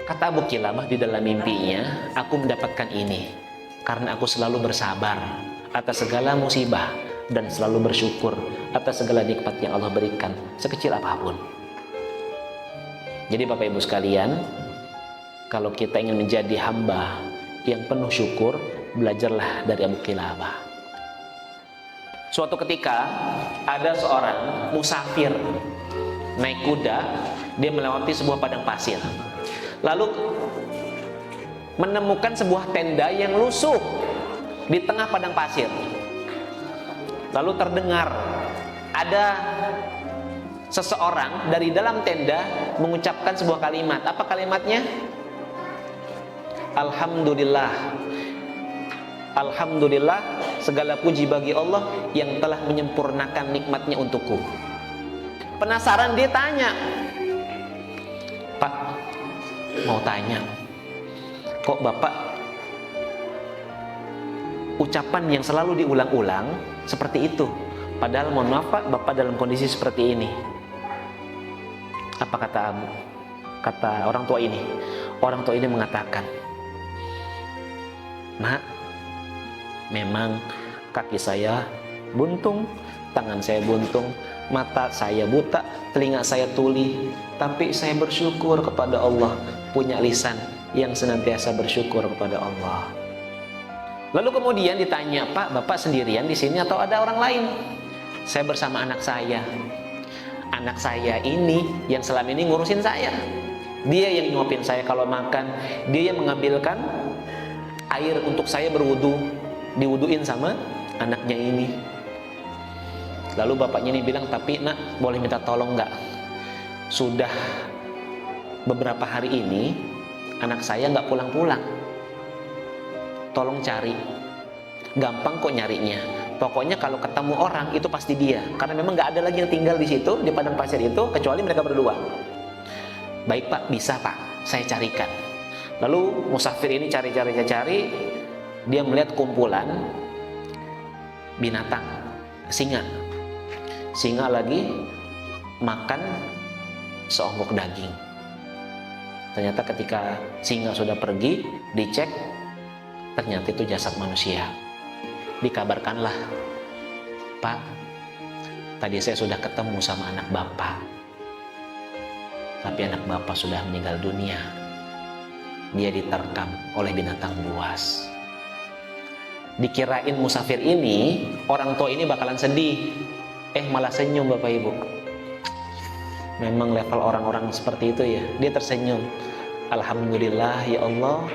Kata Abu Kilabah di dalam mimpinya, aku mendapatkan ini karena aku selalu bersabar atas segala musibah dan selalu bersyukur atas segala nikmat yang Allah berikan, sekecil apapun. Jadi Bapak Ibu sekalian, kalau kita ingin menjadi hamba yang penuh syukur, belajarlah dari Abu Kilabah. Suatu ketika ada seorang musafir naik kuda, dia melewati sebuah padang pasir. Lalu menemukan sebuah tenda yang lusuh di tengah padang pasir. Lalu terdengar ada seseorang dari dalam tenda mengucapkan sebuah kalimat. Apa kalimatnya? Alhamdulillah. Alhamdulillah, segala puji bagi Allah yang telah menyempurnakan nikmatnya untukku. Penasaran, dia tanya, Pak, mau tanya, kok Bapak ucapan yang selalu diulang-ulang seperti itu, padahal mohon maaf Pak, Bapak dalam kondisi seperti ini. Apa kata orang tua ini? Orang tua ini mengatakan, Nak, memang kaki saya buntung, tangan saya buntung, mata saya buta, telinga saya tuli, tapi saya bersyukur kepada Allah, punya lisan yang senantiasa bersyukur kepada Allah. Lalu kemudian ditanya, Pak, Bapak sendirian di sini atau ada orang lain? Saya bersama anak saya. Anak saya ini yang selama ini ngurusin saya. Dia yang nyuapin saya kalau makan, dia yang mengambilkan air untuk saya berwudu, diwuduin sama anaknya ini. Lalu bapaknya ini bilang, tapi Nak, boleh minta tolong nggak? Sudah beberapa hari ini anak saya nggak pulang-pulang. Tolong cari. Gampang kok nyarinya. Pokoknya kalau ketemu orang itu pasti dia. Karena memang nggak ada lagi yang tinggal di situ, di padang pasir itu, kecuali mereka berdua. Baik Pak, bisa Pak, saya carikan. Lalu musafir ini cari. Dia melihat kumpulan binatang, singa. Singa lagi makan seonggok daging. Ternyata ketika singa sudah pergi, dicek, ternyata itu jasad manusia. Dikabarkanlah, Pak, tadi saya sudah ketemu sama anak Bapak, tapi anak Bapak sudah meninggal dunia. Dia diterkam oleh binatang buas. Dikirain musafir ini, orang tua ini bakalan sedih, malah senyum Bapak Ibu. Memang level orang-orang seperti itu ya, dia tersenyum. Alhamdulillah ya Allah,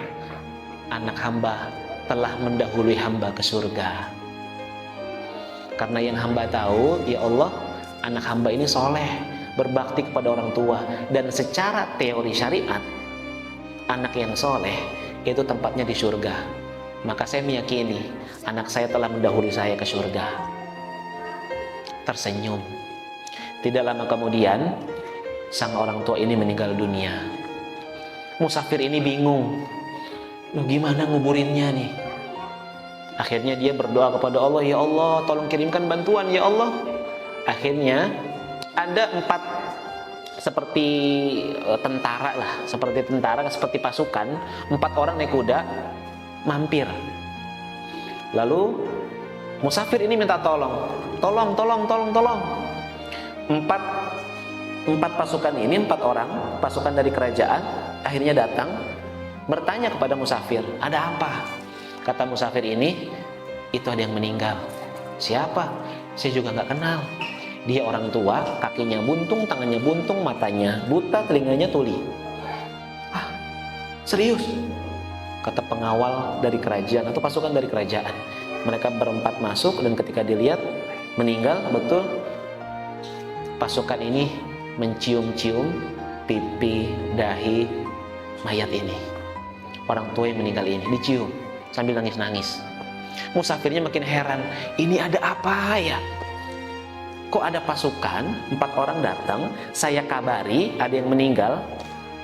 anak hamba telah mendahului hamba ke surga. Karena yang hamba tahu, ya Allah, anak hamba ini soleh, berbakti kepada orang tua, dan secara teori syariat, anak yang soleh itu tempatnya di surga. Maka saya meyakini anak saya telah mendahului saya ke surga. Tersenyum. Tidak lama kemudian sang orang tua ini meninggal dunia. Musafir ini bingung, gimana nguburinnya nih? Akhirnya dia berdoa kepada Allah, ya Allah, tolong kirimkan bantuan ya Allah. Akhirnya ada 4 seperti tentara lah, seperti pasukan, 4 orang naik kuda mampir. Lalu musafir ini minta tolong. Empat pasukan ini, 4 orang pasukan dari kerajaan akhirnya datang bertanya kepada musafir, ada apa? Kata musafir ini, itu ada yang meninggal. Siapa? Saya juga nggak kenal. Dia orang tua, kakinya buntung, tangannya buntung, matanya buta, telinganya tuli. Ah, serius? Kata pengawal dari kerajaan atau pasukan dari kerajaan. Mereka berempat masuk dan ketika dilihat meninggal, betul pasukan ini mencium-cium pipi, dahi mayat ini. Orang tua yang meninggal ini dicium sambil nangis-nangis. Musafirnya makin heran, ini ada apa ya? Kok ada pasukan, 4 orang datang, saya kabari ada yang meninggal,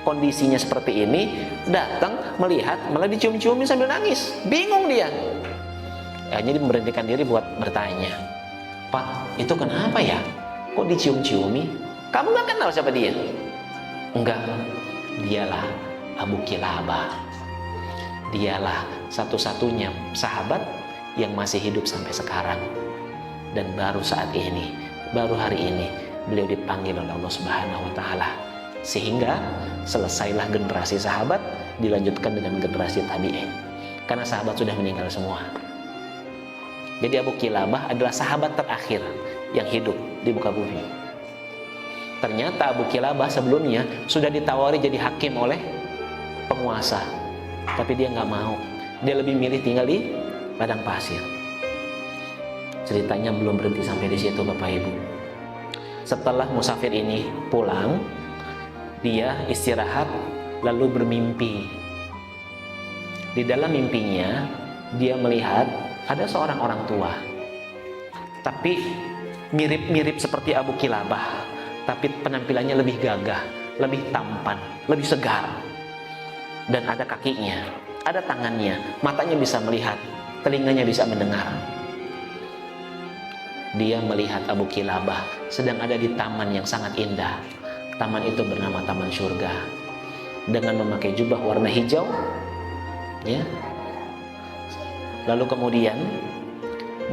kondisinya seperti ini, datang melihat malah dicium-ciumin sambil nangis. Bingung dia. Akhirnya dia memberhentikan diri buat bertanya, Pak, itu kenapa ya? Kok dicium-ciumi? Kamu gak kenal siapa dia? Enggak, dialah Abu Kilabah. Dialah satu-satunya sahabat yang masih hidup sampai sekarang. Dan baru saat ini, baru hari ini, beliau dipanggil oleh Allah Subhanahu wa Ta'ala. Sehingga selesailah generasi sahabat, dilanjutkan dengan generasi tabi'in. Karena sahabat sudah meninggal semua. Jadi Abu Kilabah adalah sahabat terakhir yang hidup di muka bumi. Ternyata Abu Kilabah sebelumnya sudah ditawari jadi hakim oleh penguasa, tapi dia nggak mau. Dia lebih milih tinggal di padang pasir. Ceritanya belum berhenti sampai di situ, Bapak Ibu. Setelah musafir ini pulang, dia istirahat lalu bermimpi. Di dalam mimpinya dia melihat ada seorang orang tua, tapi mirip-mirip seperti Abu Kilabah, tapi penampilannya lebih gagah, lebih tampan, lebih segar. Dan ada kakinya, ada tangannya, matanya bisa melihat, telinganya bisa mendengar. Dia melihat Abu Kilabah sedang ada di taman yang sangat indah. Taman itu bernama Taman Surga. Dengan memakai jubah warna hijau, ya. Lalu kemudian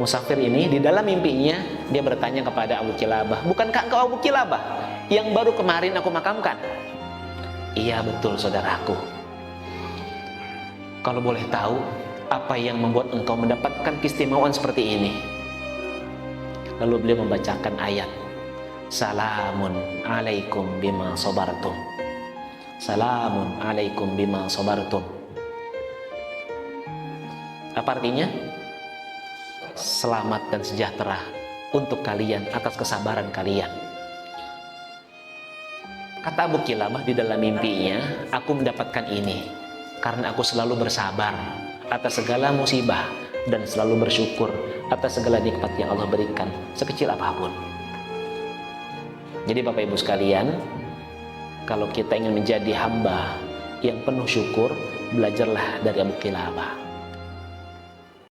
musafir ini di dalam mimpinya dia bertanya kepada Abu Kilabah, "Bukankah engkau Abu Kilabah yang baru kemarin aku makamkan?" "Iya betul saudaraku." "Kalau boleh tahu, apa yang membuat engkau mendapatkan keistimewaan seperti ini?" Lalu beliau membacakan ayat, "Salamun alaikum bima sabartum. Salamun alaikum bima sabartum." Apa artinya? Selamat dan sejahtera untuk kalian atas kesabaran kalian. Kata Abu Kilabah di dalam mimpinya, "Aku mendapatkan ini karena aku selalu bersabar atas segala musibah dan selalu bersyukur atas segala nikmat yang Allah berikan, sekecil apapun." Jadi Bapak Ibu sekalian, kalau kita ingin menjadi hamba yang penuh syukur, belajarlah dari Abu Kilabah.